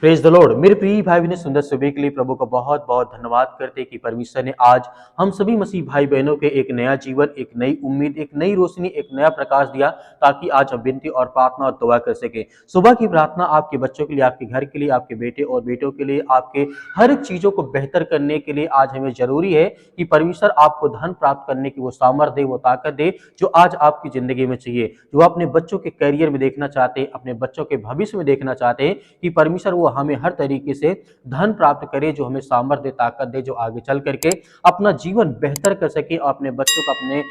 Praise the Lord. मेरे प्रिय भाई बहनों, सुंदर सुबह के लिए प्रभु का बहुत बहुत धन्यवाद करते कि परमेश्वर ने आज हम सभी मसीह भाई बहनों के एक नया जीवन, एक नई उम्मीद, एक नई रोशनी, एक नया प्रकाश दिया, ताकि आज हम विनती और प्रार्थना और दुआ कर सके। सुबह की प्रार्थना आपके बच्चों के लिए, आपके घर के लिए, आपके बेटे और बेटों के लिए, आपके हर एक चीजों को बेहतर करने के लिए आज हमें जरूरी है कि परमेश्वर आपको धन प्राप्त करने की वो सामर्थ्य दे, वो ताकत दे जो आज आपकी जिंदगी में चाहिए। जो अपने बच्चों के करियर में देखना चाहते हैं, अपने बच्चों के भविष्य में देखना चाहते हैं कि परमेश्वर वो हमें हर तरीके से धन प्राप्त करे, जो हमें सामर्थ्य दे, ताकत दे, जो आगे चल करके अपना जीवन बेहतर कर सके और अपने बच्चों को, अपने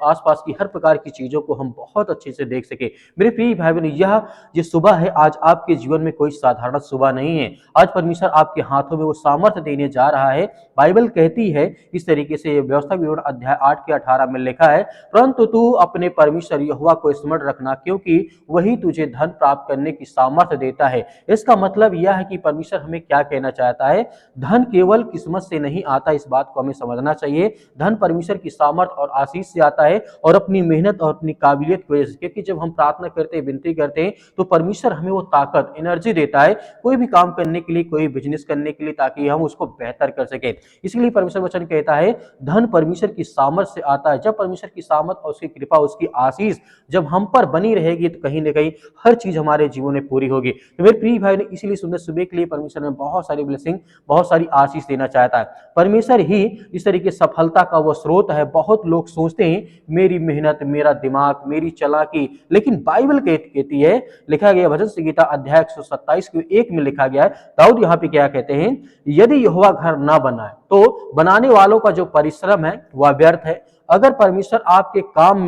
आसपास की हर प्रकार की चीजों को हम बहुत अच्छे से देख सके। मेरे प्रिय भाई बहन, यह जो सुबह है आज आपके जीवन में कोई साधारण सुबह नहीं है। आज परमेश्वर आपके हाथों में वो सामर्थ्य देने जा रहा है। बाइबल कहती है इस तरीके से, व्यवस्था विवरण अध्याय 8 के 18 में लिखा है, परंतु तू अपने परमेश्वर यहोवा को स्मरण रखना, क्योंकि वही तुझे धन प्राप्त करने की सामर्थ्य देता है। इसका मतलब यह है कि परमेश्वर हमें क्या कहना चाहता है। धन केवल किस्मत से नहीं आता, इस बात को हमें समझना चाहिए। धन परमेश्वर की सामर्थ्य और आशीष से आता है और अपनी मेहनत और अपनी काबिलियत की वजह से। क्योंकि जब हम प्रार्थना करते हैं, विनती करते हैं, तो परमेश्वर हमें वो ताकत, एनर्जी देता है कोई भी काम करने के लिए, कोई बिजनेस करने के लिए, ताकि हम उसको बेहतर कर सके। इसलिए परमेश्वर वचन कहता है धन परमेश्वर की सामर्थ्य से आता है। जब परमेश्वर की सामर्थ्य और उसकी कृपा, उसकी आशीष जब हम पर बनी रहेगी, तो कहीं ना कहीं हर चीज हमारे जीवन में पूरी होगी। तो मेरे प्रिय भाई ने, इसीलिए सुंदर सुबह के लिए परमेश्वर में बहुत सारी ब्लेसिंग, बहुत सारी आशीष देना चाहता है। परमेश्वर ही इस तरीके सफलता का वो स्रोत है। बहुत लोग सोचते हैं मेरी मेहनत, मेरा दिमाग, मेरी चालाकी, लेकिन बाइबल कहती है, लिखा गया भजन संहिता अध्याय 127 के 1 में लिखा गया है, दाऊद यहाँ पे क्या कहते हैं, यदि यहोवा घर ना बनाए तो बनाने वालों का जो परिश्रम है वह व्यर्थ है। अगर परमेश्वर आपके काम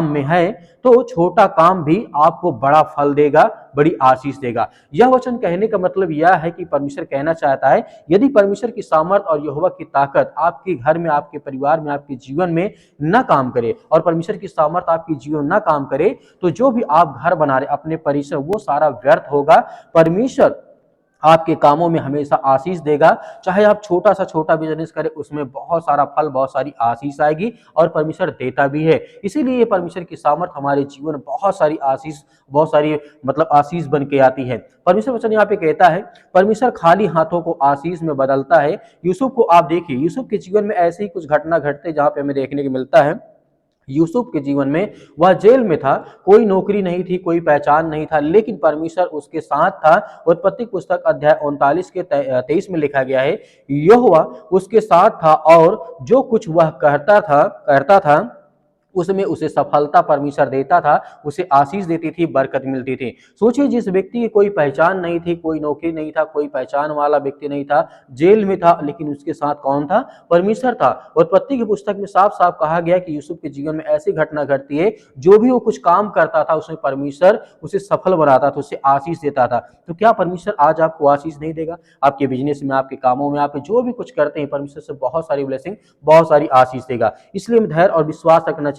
में है तो छोटा काम भी आपको बड़ा फल देगा, बड़ी आशीष देगा। यह वचन कहने का मतलब यह है कि परमेश्वर कहना चाहता है, यदि परमेश्वर की सामर्थ और यहोवा की ताकत आपके घर में, आपके परिवार में, आपके जीवन में न काम करे, और परमेश्वर की सामर्थ आपके जीवन न काम करे, तो जो भी आप घर बना रहे, अपने परिश्रम, वो सारा व्यर्थ होगा। परमेश्वर आपके कामों में हमेशा आशीष देगा। चाहे आप छोटा सा छोटा बिजनेस करें, उसमें बहुत सारा फल, बहुत सारी आशीष आएगी, और परमेश्वर देता भी है। इसीलिए परमेश्वर की सामर्थ हमारे जीवन में बहुत सारी आशीष, बहुत सारी मतलब आशीष बन के आती है। परमेश्वर वचन यहाँ पे कहता है, परमेश्वर खाली हाथों को आशीष में बदलता है। यूसुफ को आप देखिए, यूसुफ के जीवन में ऐसे ही कुछ घटना घटते जहाँ पे हमें देखने को मिलता है। यूसुफ के जीवन में, वह जेल में था, कोई नौकरी नहीं थी, कोई पहचान नहीं था, लेकिन परमेश्वर उसके साथ था। उत्पत्ति पुस्तक अध्याय 39 के 23 में लिखा गया है, यहोवा उसके साथ था और जो कुछ वह करता था उसमें उसे सफलता परमेश्वर देता था, उसे आशीष देती थी, बरकत मिलती थी। सोचिए, जिस व्यक्ति की कोई पहचान नहीं थी, कोई नौकरी नहीं था, कोई पहचान वाला व्यक्ति नहीं था, जेल में था, लेकिन उसके साथ कौन था? परमेश्वर था। और उत्पत्ति की पुस्तक में साफ साफ कहा गया कि यूसुफ के जीवन में ऐसी घटना घटती है, जो भी वो कुछ काम करता था उसमें परमेश्वर उसे सफल बनाता था, उसे आशीष देता था। तो क्या परमेश्वर आज आपको आशीष नहीं देगा? आपके बिजनेस में, आपके कामों में, आप जो भी कुछ करते हैं, परमेश्वर से बहुत सारी ब्लेसिंग, बहुत सारी आशीष देगा। इसलिए धैर्य और विश्वास रखना चाहिए।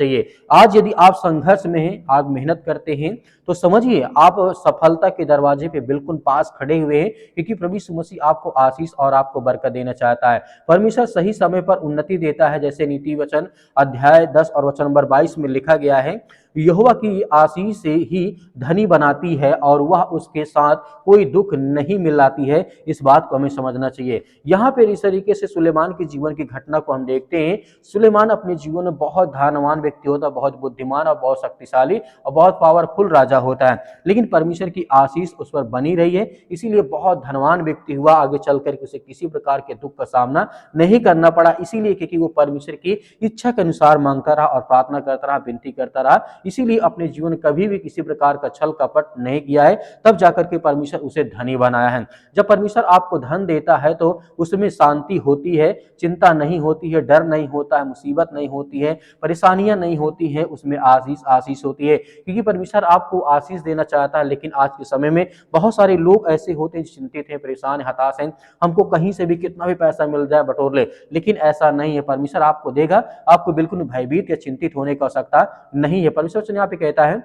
आज यदि आप संघर्ष में हैं, आप मेहनत करते हैं, तो समझिए आप सफलता के दरवाजे पे बिल्कुल पास खड़े हुए हैं, क्योंकि प्रभु यीशु मसीह आपको आशीष और आपको बरकत देना चाहता है। परमेश्वर सही समय पर उन्नति देता है, जैसे नीति वचन अध्याय 10 और वचन नंबर 22 में लिखा गया है, यहोवा की आशीष से ही धनी बनाती है और वह उसके साथ कोई दुख नहीं मिलाती है। इस बात को हमें समझना चाहिए। यहाँ पे इस तरीके से सुलेमान के जीवन की घटना को हम देखते हैं। सुलेमान अपने जीवन में बहुत धनवान व्यक्ति होता है, बहुत बुद्धिमान और बहुत शक्तिशाली और बहुत पावरफुल राजा होता है, लेकिन परमेश्वर की आशीष उस पर बनी रही है, इसीलिए बहुत धनवान व्यक्ति हुआ। आगे चल करके उसे किसी प्रकार के दुख का सामना नहीं करना पड़ा, इसीलिए क्योंकि वो परमेश्वर की इच्छा के अनुसार मांगता रहा और प्रार्थना करता रहा, विनती करता रहा। इसीलिए अपने जीवन कभी भी किसी प्रकार का छल कपट नहीं किया है, तब जाकर के परमेश्वर उसे धनी बनाया है। जब परमेश्वर आपको धन देता है तो उसमें शांति होती है, चिंता नहीं होती है, डर नहीं होता है, मुसीबत नहीं होती है, परेशानियां नहीं होती है, उसमें आशीष होती है, क्योंकि परमेश्वर आपको आशीष देना चाहता है। लेकिन आज के समय में बहुत सारे लोग ऐसे होते हैं, चिंतित हैं, परेशान, हताश हैं, हमको कहीं से भी कितना भी पैसा मिल जाए बटोर ले, लेकिन ऐसा नहीं है। परमेश्वर आपको देगा, आपको बिल्कुल भयभीत या चिंतित होने की आवश्यकता नहीं है। परमेश्वर यहाँ पे कहता है,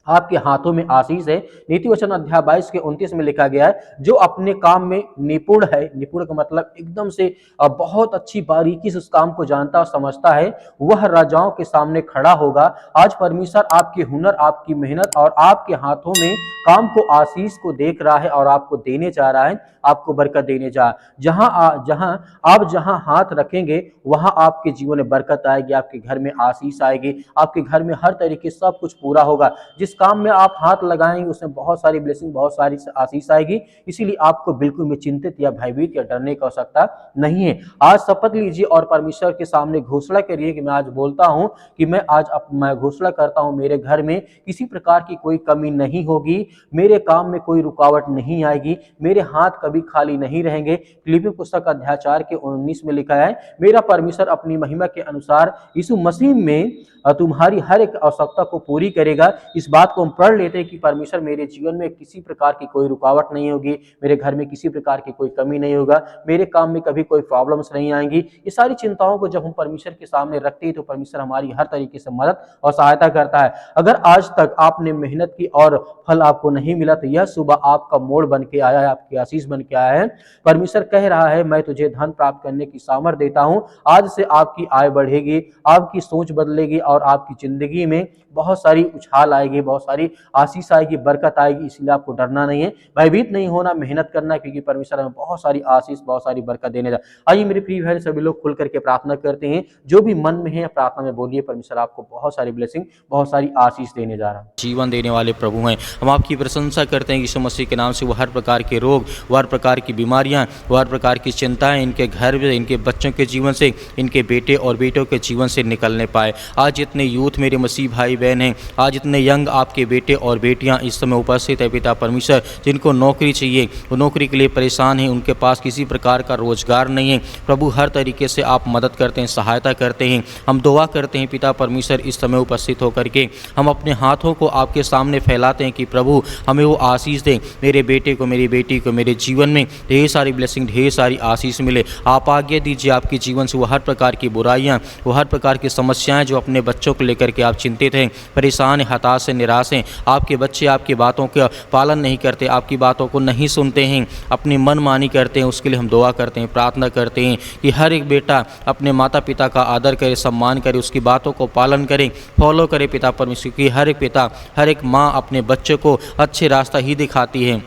आपके हाथों में आशीष है। नीति वचन अध्याय 22 के 29 में लिखा गया है, जो अपने काम में निपुण है, निपुण का मतलब एकदम से बहुत अच्छी बारीकी से उस काम को जानता और समझता है, वह राजाओं के सामने खड़ा होगा। आज परमेश्वर आपके हुनर, आपकी मेहनत और आपके हाथों में काम को, आशीष को देख रहा है और आपको देने जा रहा है, आपको बरकत देने जा। जहां हाथ रखेंगे वहां आपके जीवन में बरकत आएगी, आपके घर में आशीष आएगी, आपके घर में हर तरीके सब कुछ पूरा होगा। जिस काम में आप हाथ लगाएंगे उसमें बहुत सारी ब्लेसिंग, बहुत सारी आशीष आएगी। इसीलिए आपको बिल्कुल भी चिंतित या भयभीत या डरने की आवश्यकता नहीं है। आज शपथ लीजिए और परमेश्वर के सामने घोषणा करिए कि मैं आज बोलता हूं कि मैं घोषणा करता हूं, मेरे घर में किसी प्रकार की कोई कमी नहीं होगी, मेरे काम में कोई रुकावट नहीं आएगी, मेरे हाथ कभी खाली नहीं रहेंगे। फिलिप्पी पुस्तक अध्याय 4 के 19 में लिखा है, मेरा परमेश्वर अपनी महिमा के अनुसार यीशु मसीह में तुम्हारी हर एक आवश्यकता को पूरी करेगा। इस बात को हम पढ़ लेते हैं कि परमेश्वर मेरे जीवन में किसी प्रकार की कोई रुकावट नहीं होगी, मेरे घर में किसी प्रकार की कोई कमी नहीं होगा, मेरे काम में कभी कोई प्रॉब्लम्स नहीं आएंगी। ये सारी चिंताओं को जब हम परमेश्वर के सामने रखते हैं तो परमेश्वर हमारी हर तरीके से मदद और सहायता करता है। अगर आज तक आपने मेहनत की और फल आपको नहीं मिला तो यह सुबह आपका मोड़ बन के आया है, आपकी आशीष बन के आया है। परमेश्वर कह रहा है, मैं तुझे धन प्राप्त करने की सामर्थ देता हूं। आज से आपकी आय बढ़ेगी, आपकी सोच बदलेगी और आपकी जिंदगी में बहुत सारी उछाल आएगी, बहुत सारी आशीष आएगी, बरकत आएगी। इसलिए आपको डरना नहीं है, भयभीत नहीं होना, मेहनत करना है, क्योंकि परमेश्वर हमें बहुत सारी आशीष, बहुत सारी बरकत देने जा। आइए मेरे प्रिय भाई, सभी लोग खुल करके प्रार्थना करते हैं। जो भी मन में है प्रार्थना में बोलिए, परमेश्वर आपको बहुत सारी ब्लेसिंग, बहुत सारी आशीष देने जा रहा है। जीवन देने वाले प्रभु हैं, हम आपकी प्रशंसा करते हैं यीशु मसीह के नाम से। वो हर प्रकार के रोग, वो हर प्रकार की बीमारियां, वो हर प्रकार की चिंताएं इनके घर में, इनके बच्चों के जीवन से, इनके बेटे और बेटों के जीवन से निकलने पाए। आज इतने यूथ मेरे मसीह भाई बहन हैं, आज इतने यंग आपके बेटे और बेटियां इस समय उपस्थित है पिता परमेश्वर, जिनको नौकरी चाहिए, वो नौकरी के लिए परेशान हैं, उनके पास किसी प्रकार का रोजगार नहीं है। प्रभु हर तरीके से आप मदद करते हैं, सहायता करते हैं। हम दुआ करते हैं पिता परमेश्वर, इस समय उपस्थित होकर के हम अपने हाथों को आपके सामने फैलाते हैं कि प्रभु हमें वो आशीष दें, मेरे बेटे को, मेरी बेटी को, मेरे जीवन में ढेर सारी ब्लेसिंग, ढेर सारी आशीष मिले। आप आज्ञा दीजिए आपके जीवन से वो हर प्रकार की बुराइयां, वो हर प्रकार की समस्याएं जो अपने बच्चों को लेकर के आप चिंतित हैं, परेशान हैं, हताश हैं, निराश हैं, आपके बच्चे आपकी बातों का पालन नहीं करते, आपकी बातों को नहीं सुनते हैं, अपनी मनमानी करते हैं, उसके लिए हम दुआ करते हैं, प्रार्थना करते हैं कि हर एक बेटा अपने माता पिता का आदर करे, सम्मान करे, उसकी बातों को पालन करे, फॉलो करे पिता परमेश्वर की। हर एक पिता, हर एक माँ अपने बच्चे को अच्छे रास्ता ही दिखाती है।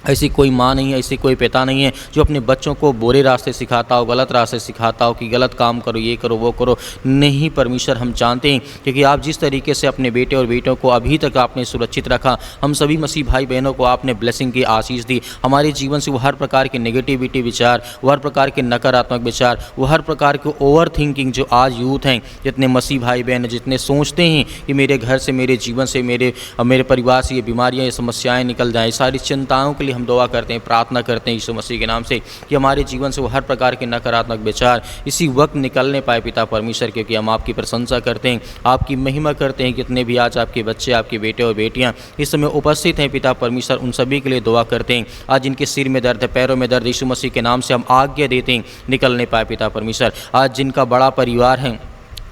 ऐसी कोई माँ नहीं है, ऐसी कोई पिता नहीं है जो अपने बच्चों को बुरे रास्ते सिखाता हो, गलत रास्ते सिखाता हो कि गलत काम करो, ये करो, वो करो। नहीं परमेश्वर, हम जानते हैं क्योंकि आप जिस तरीके से अपने बेटे और बेटों को अभी तक आपने सुरक्षित रखा, हम सभी मसीह भाई बहनों को आपने ब्लेसिंग की आशीष दी। हमारे जीवन से वो हर प्रकार के नेगेटिविटी विचार, वो हर प्रकार के नकारात्मक विचार, वो हर प्रकार के ओवर थिंकिंग जो आज यूथ हैं, जितने मसीह भाई बहन जितने सोचते हैं कि मेरे घर से, मेरे जीवन से, मेरे परिवार से ये बीमारियाँ, ये समस्याएँ निकल जाएँ, सारी चिंताओं के लिए हम दुआ करते हैं, प्रार्थना करते हैं यीशु मसीह के नाम से कि हमारे जीवन से वो हर प्रकार के नकारात्मक विचार इसी वक्त निकलने पाए पिता परमेश्वर, क्योंकि हम आपकी प्रशंसा करते हैं, आपकी महिमा करते हैं। कितने भी आज आपके बच्चे, आपके बेटे और बेटियां इस समय उपस्थित हैं पिता परमेश्वर, उन सभी के लिए दुआ करते हैं। आज जिनके सिर में दर्द है, पैरों में दर्द, यीशु मसीह के नाम से हम आज्ञा देते हैं निकलने पाए पिता परमेश्वर। आज जिनका बड़ा परिवार है,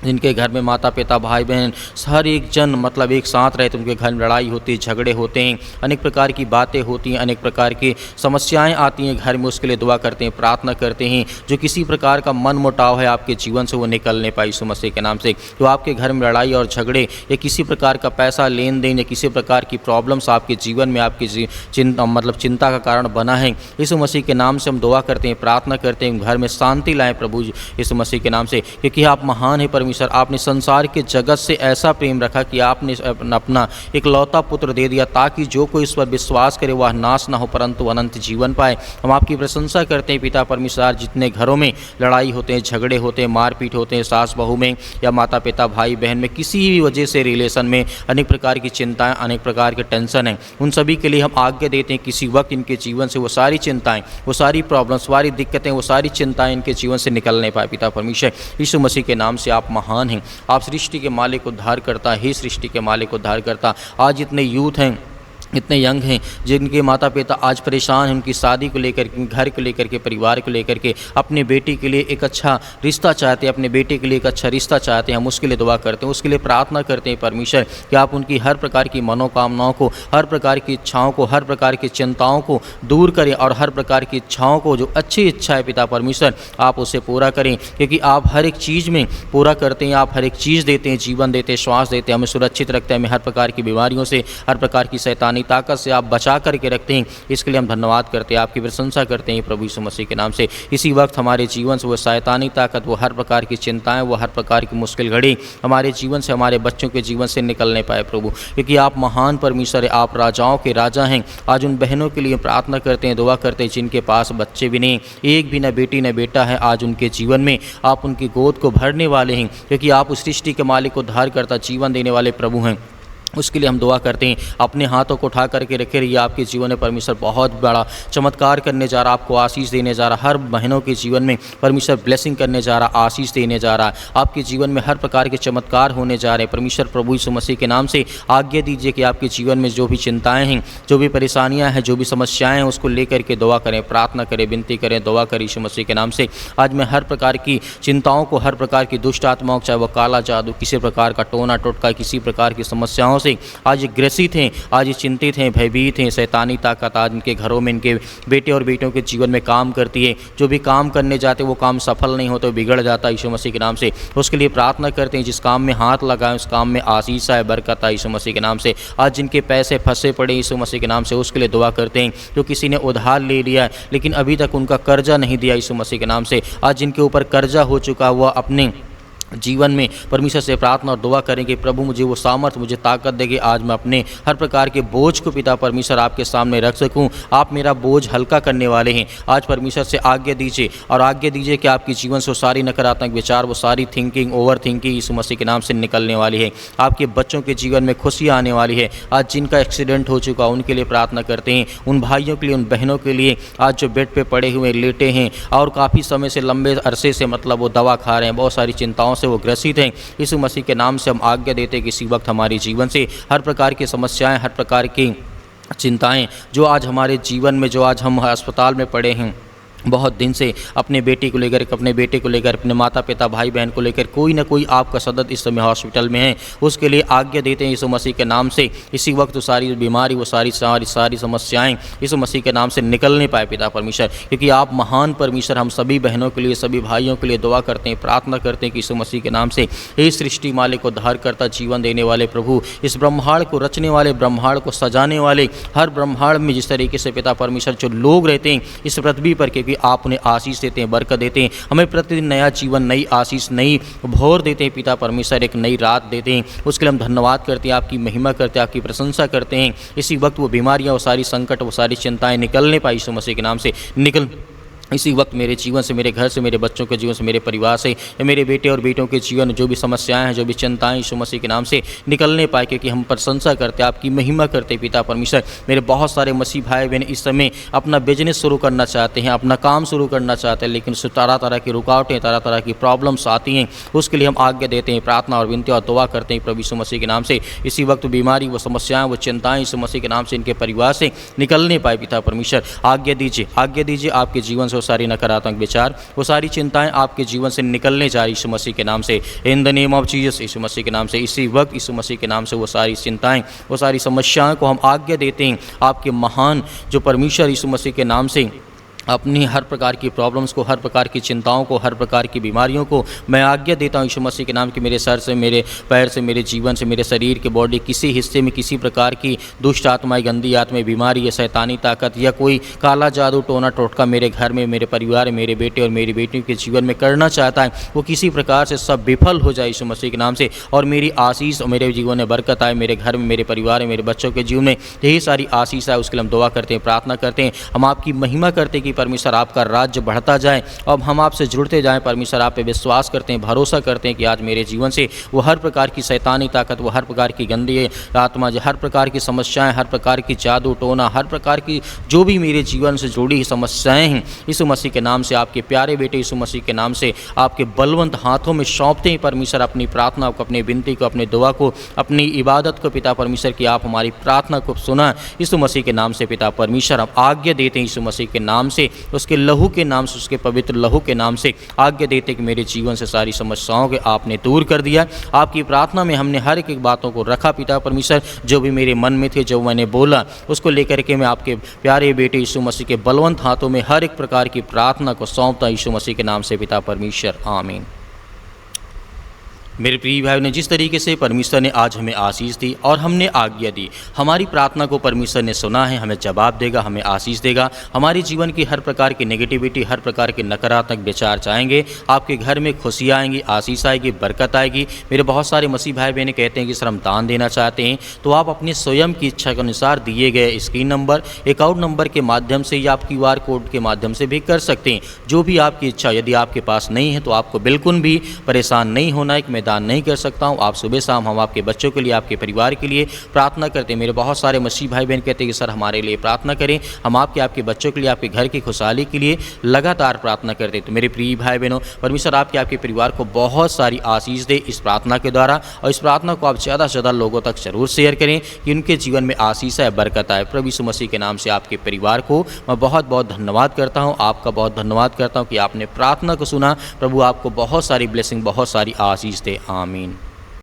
जिनके घर में माता पिता भाई बहन हर एक जन मतलब एक साथ रहते, उनके घर में लड़ाई होती है, झगड़े होते हैं, अनेक प्रकार की बातें होती हैं, अनेक प्रकार की समस्याएं आती हैं घर में, उसके लिए दुआ करते हैं, प्रार्थना करते हैं। जो किसी प्रकार का मन मुटाव है आपके जीवन से वो निकलने पाए यीशु मसीह के नाम से। जो आपके घर में लड़ाई और झगड़े या किसी प्रकार का पैसा लेन देन या किसी प्रकार की प्रॉब्लम्स आपके जीवन में आपकी चिंता का कारण बना है, यीशु मसीह के नाम से हम दुआ करते हैं, प्रार्थना करते हैं, घर में शांति लाएं प्रभु यीशु मसीह के नाम से, क्योंकि आप महान है परमेश्वर। आपने संसार के जगत से ऐसा प्रेम रखा कि आपने अपना एक लौता पुत्र दे दिया ताकि जो कोई इस पर विश्वास करे वह नाश ना हो परंतु अनंत जीवन पाए। हम आपकी प्रशंसा करते हैं पिता परमेश्वर। जितने घरों में लड़ाई होते हैं, झगड़े होते हैं, मारपीट होते हैं, सास बहू में या माता पिता भाई बहन में, किसी भी वजह से रिलेशन में अनेक प्रकार की चिंताएं, अनेक प्रकार के टेंशन हैं, उन सभी के लिए हम आज्ञा देते हैं किसी वक्त इनके जीवन से वो सारी चिंताएं, वो सारी प्रॉब्लम्स, सारी दिक्कतें, वो सारी चिंताएं इनके जीवन से निकलने पाए पिता परमेश्वर। यीशु मसीह के नाम से आप महान हैं, आप सृष्टि के मालिक, उद्धार करता, हे सृष्टि के मालिक, उद्धार करता। आज इतने यूथ हैं इतने यंग हैं जिनके माता पिता आज परेशान हैं, उनकी शादी को लेकर के, घर को लेकर के, परिवार को लेकर के, अपने बेटी के लिए एक अच्छा रिश्ता चाहते हैं, अपने बेटे के लिए एक अच्छा रिश्ता चाहते हैं। हम उसके लिए दुआ करते हैं, उसके लिए प्रार्थना करते हैं परमेश्वर कि आप उनकी हर प्रकार की मनोकामनाओं को, हर प्रकार की इच्छाओं को, हर प्रकार की चिंताओं को दूर करें और हर प्रकार की इच्छाओं को, जो अच्छी इच्छा है पिता परमेश्वर, आप उसे पूरा करें, क्योंकि आप हर एक चीज़ में पूरा करते हैं, आप हर एक चीज़ देते हैं, जीवन देते हैं, श्वास देते हैं, हमें सुरक्षित रखते हैं, हमें हर प्रकार की बीमारियों से, हर प्रकार की शैतानी ताकत से आप बचा करके रखते हैं। इसके लिए हम धन्यवाद करते हैं, आपकी प्रशंसा करते हैं प्रभु यीशु मसीह के नाम से। इसी वक्त हमारे जीवन से वो शैतानी ताकत, वो हर प्रकार की चिंताएं, वो हर प्रकार की मुश्किल घड़ी हमारे जीवन से, हमारे बच्चों के जीवन से निकलने पाए प्रभु, क्योंकि आप महान परमेश्वर है, आप राजाओं के राजा हैं। आज उन बहनों के लिए प्रार्थना करते हैं, दुआ करते हैं जिनके पास बच्चे भी नहीं, एक भी न बेटी न बेटा है। आज उनके जीवन में आप उनकी गोद को भरने वाले हैं, क्योंकि आप उस सृष्टि के मालिक, उद्धार करता, जीवन देने वाले प्रभु हैं। उसके लिए हम दुआ करते हैं, अपने हाथों को उठा करके रखे रहिए। आपके जीवन में परमेश्वर बहुत बड़ा चमत्कार करने जा रहा, आपको आशीष देने जा रहा, हर बहनों के जीवन में परमेश्वर ब्लेसिंग करने जा रहा, आशीष देने जा रहा है। आपके जीवन में हर प्रकार के चमत्कार होने जा रहे हैं। परमेश्वर प्रभु यीशु मसीह के नाम से आज्ञा दीजिए कि आपके जीवन में जो भी चिंताएँ हैं, जो भी परेशानियाँ हैं, जो भी समस्याएँ हैं, उसको लेकर के दुआ करें, प्रार्थना करें, विनती करें, दुआ करें यीशु मसीह के नाम से। आज मैं हर प्रकार की चिंताओं को, हर प्रकार की दुष्ट आत्माओं, चाहे वो काला जादू, किसी प्रकार का टोना टोटका, किसी प्रकार की समस्याओं से आज ये ग्रसित हैं, आज ये चिंतित हैं, भयभीत हैं। शैतानी ताकत आज इनके घरों में, इनके बेटे और बेटियों के जीवन में काम करती है। जो भी काम करने जाते वो काम सफल नहीं होते, बिगड़ जाता है यीशु मसीह के नाम से। उसके लिए प्रार्थना करते हैं, जिस काम में हाथ लगाएं उस काम में आशीष आए, बरकत आए यीशु मसीह के नाम से। आज जिनके पैसे फंसे पड़े यीशु मसीह के नाम से, उसके लिए दुआ करते हैं। जो किसी ने उधार ले लिया है लेकिन अभी तक उनका कर्जा नहीं दिया यीशु मसीह के नाम से, आज जिनके ऊपर कर्जा हो चुका हुआ, अपने जीवन में परमेश्वर से प्रार्थना और दुआ करेंगे, प्रभु मुझे वो सामर्थ, मुझे ताकत देगी, आज मैं अपने हर प्रकार के बोझ को पिता परमेश्वर आपके सामने रख सकूं। आप मेरा बोझ हल्का करने वाले हैं। आज परमेश्वर से आज्ञा दीजिए और आज्ञा दीजिए कि आपके जीवन से वो सारी नकारात्मक विचार, वो सारी थिंकिंग, ओवर थिंकिंग यीशु मसीह के नाम से निकलने वाली है। आपके बच्चों के जीवन में खुशियाँ आने वाली है। आज जिनका एक्सीडेंट हो चुका उनके लिए प्रार्थना करते हैं, उन भाइयों के लिए, उन बहनों के लिए आज जो बेड पर पड़े हुए लेटे हैं और काफ़ी समय से, लंबे अरसे से मतलब वो दवा खा रहे हैं, बहुत सारी चिंताओं से वो ग्रसित हैं, यीशु मसीह के नाम से हम आज्ञा देते हैं कि इसी वक्त हमारे जीवन से हर प्रकार की समस्याएं, हर प्रकार की चिंताएं जो आज हमारे जीवन में, जो आज हम अस्पताल में पड़े हैं, बहुत दिन से अपने बेटी को लेकर, अपने बेटे को लेकर, अपने माता पिता, भाई बहन को लेकर कोई ना कोई आपका सदस्य इस समय हॉस्पिटल में है, उसके लिए आज्ञा देते हैं यीशु मसीह के नाम से। इसी वक्त वो सारी बीमारी, वो सारी समस्याएं यीशु मसीह के नाम से निकलने पाए पिता परमेश्वर, क्योंकि आप महान परमेश्वर। हम सभी बहनों के लिए, सभी भाइयों के लिए दुआ करते हैं, प्रार्थना करते हैं कि यीशु मसीह के नाम से हे सृष्टि मालिक, उद्धार करता, जीवन देने वाले प्रभु, इस ब्रह्मांड को रचने वाले, ब्रह्मांड को सजाने वाले, हर ब्रह्मांड में जिस तरीके से पिता परमेश्वर जो लोग रहते हैं इस पृथ्वी पर, क्योंकि आप उन्हें आशीष देते हैं, बरकत देते हैं, हमें प्रतिदिन नया जीवन, नई आशीष, नई भोर देते हैं पिता परमेश्वर, एक नई रात देते हैं। उसके लिए हम धन्यवाद करते हैं, आपकी महिमा करते हैं, आपकी प्रशंसा करते हैं। इसी वक्त वो बीमारियां, वो सारी संकट, वो सारी चिंताएं निकलने पाई यीशु मसीह के नाम से। इसी वक्त मेरे जीवन से, मेरे घर से, मेरे बच्चों के जीवन से, मेरे परिवार से, मेरे बेटे और बेटों के जीवन जो भी समस्याएं हैं, जो भी चिंताएं यीशु मसीह के नाम से निकलने पाए, क्योंकि हम प्रशंसा करते हैं, आपकी महिमा करते हैं पिता परमेश्वर। मेरे बहुत सारे मसीह भाई बहन इस समय अपना बिजनेस शुरू करना चाहते हैं, अपना काम शुरू करना चाहते हैं, लेकिन उससे तरह तरह की रुकावटें, तरह तरह की प्रॉब्लम्स आती हैं। उसके लिए हम आज्ञा देते हैं, प्रार्थना और विनती और दुआ करते हैं प्रभु यीशु मसीह के नाम से। इसी वक्त बीमारी, वो समस्याएं, वो चिंताएं यीशु मसीह के नाम से इनके परिवार से निकलने पाए पिता परमेश्वर। आज्ञा दीजिए, आज्ञा दीजिए, आपके जीवन से वो सारी नकारात्मक विचार, वो सारी चिंताएं आपके जीवन से निकलने जा रही यीशु मसीह के नाम से, in the name of Jesus, यीशु मसीह के नाम से। इसी वक्त यीशु मसीह के नाम से वो सारी चिंताएं, वो सारी समस्याओं को हम आज्ञा देते हैं, आपके महान जो परमेश्वर यीशु मसीह के नाम से अपनी हर प्रकार की प्रॉब्लम्स को, हर प्रकार की चिंताओं को, हर प्रकार की बीमारियों को मैं आज्ञा देता हूँ यीशु मसीह के नाम कि मेरे सर से, मेरे पैर से, मेरे जीवन से, मेरे शरीर के बॉडी किसी हिस्से में किसी प्रकार की दुष्ट आत्माएं, गंदी आत्माएं, बीमारी या शैतानी ताकत या कोई काला जादू, टोना टोटका मेरे घर में, मेरे परिवार में, मेरे बेटे और मेरी बेटियों के जीवन में करना चाहता है, वो किसी प्रकार से सब विफल हो जाए यीशु मसीह के नाम से। और मेरी आशीष और मेरे जीवन में बरकत आए, मेरे घर में, मेरे परिवार में, मेरे बच्चों के जीवन में यही सारी आशीष आए। उसके लिए हम दुआ करते हैं, प्रार्थना करते हैं, हम आपकी महिमा करते हैं कि परमेश्वर आपका राज्य बढ़ता जाए। अब हम आपसे जुड़ते जाएं परमेश्वर, आप पे विश्वास करते हैं, भरोसा करते हैं कि आज मेरे जीवन से वो हर प्रकार की शैतानी ताकत, वो हर प्रकार की गंदी आत्मा, हर प्रकार की समस्याएं, हर प्रकार की जादू टोना, हर प्रकार की जो भी मेरे जीवन से जुड़ी समस्याएं हैं, यीशु मसीह के नाम से, आपके प्यारे बेटे यीशु मसीह के नाम से आपके बलवंत हाथों में सौंपते हैं परमेश्वर। अपनी प्रार्थना को, अपनी विनती को, अपनी दुआ को, अपनी इबादत को पिता परमेश्वर की आप हमारी प्रार्थना को सुना यीशु मसीह के नाम से पिता परमेश्वर। हम आज्ञा देते हैं यीशु मसीह के नाम से, उसके लहू के नाम से, उसके पवित्र लहू के नाम से आज्ञा देते कि मेरे जीवन से सारी समस्याओं के आपने दूर कर दिया। आपकी प्रार्थना में हमने हर एक बातों को रखा पिता परमेश्वर, जो भी मेरे मन में थे, जो मैंने बोला उसको लेकर के मैं आपके प्यारे बेटे यीशु मसीह के बलवंत हाथों में हर एक प्रकार की प्रार्थना को सौंपता यीशु मसीह के नाम से पिता परमेश्वर, आमीन। मेरे प्रिय भाई ने जिस तरीके से परमेश्वर ने आज हमें आशीष दी और हमने आज्ञा दी, हमारी प्रार्थना को परमेश्वर ने सुना है, हमें जवाब देगा, हमें आशीष देगा। हमारे जीवन की हर प्रकार की नेगेटिविटी, हर प्रकार के नकारात्मक विचार जाएंगे, आपके घर में खुशी आएंगी, आशीष आएगी, बरकत आएगी। मेरे बहुत सारे मसीह भाई बहनें कहते हैं कि सर हम दान देना चाहते हैं, तो आप अपने स्वयं की इच्छा के अनुसार दिए गए स्क्रीन नंबर, अकाउंट नंबर के माध्यम से या आप QR कोड के माध्यम से भी कर सकते हैं। जो भी आपकी इच्छा, यदि आपके पास नहीं है तो आपको बिल्कुल भी परेशान नहीं होना है कि मैं दान नहीं कर सकता हूं। आप सुबह शाम हम आपके बच्चों के लिए, आपके परिवार के लिए प्रार्थना करते हैं। मेरे बहुत सारे मसीह भाई बहन कहते हैं कि सर हमारे लिए प्रार्थना करें, हम आपके बच्चों के लिए, आपके घर की खुशहाली के लिए लगातार प्रार्थना करते हैं। तो मेरे प्रिय भाई बहनों, परमेश्वर आपके परिवार को बहुत सारी आशीष दे इस प्रार्थना के द्वारा, और इस प्रार्थना को आप ज़्यादा से ज़्यादा लोगों तक जरूर शेयर करें कि उनके जीवन में आशीष है, बरकत आए। प्रभु यीशु मसीह के नाम से आपके परिवार को मैं बहुत बहुत धन्यवाद करता हूँ, आपका बहुत धन्यवाद करता हूँ कि आपने प्रार्थना को सुना। प्रभु आपको बहुत सारी ब्लेसिंग, बहुत सारी आशीष दे, आमीन।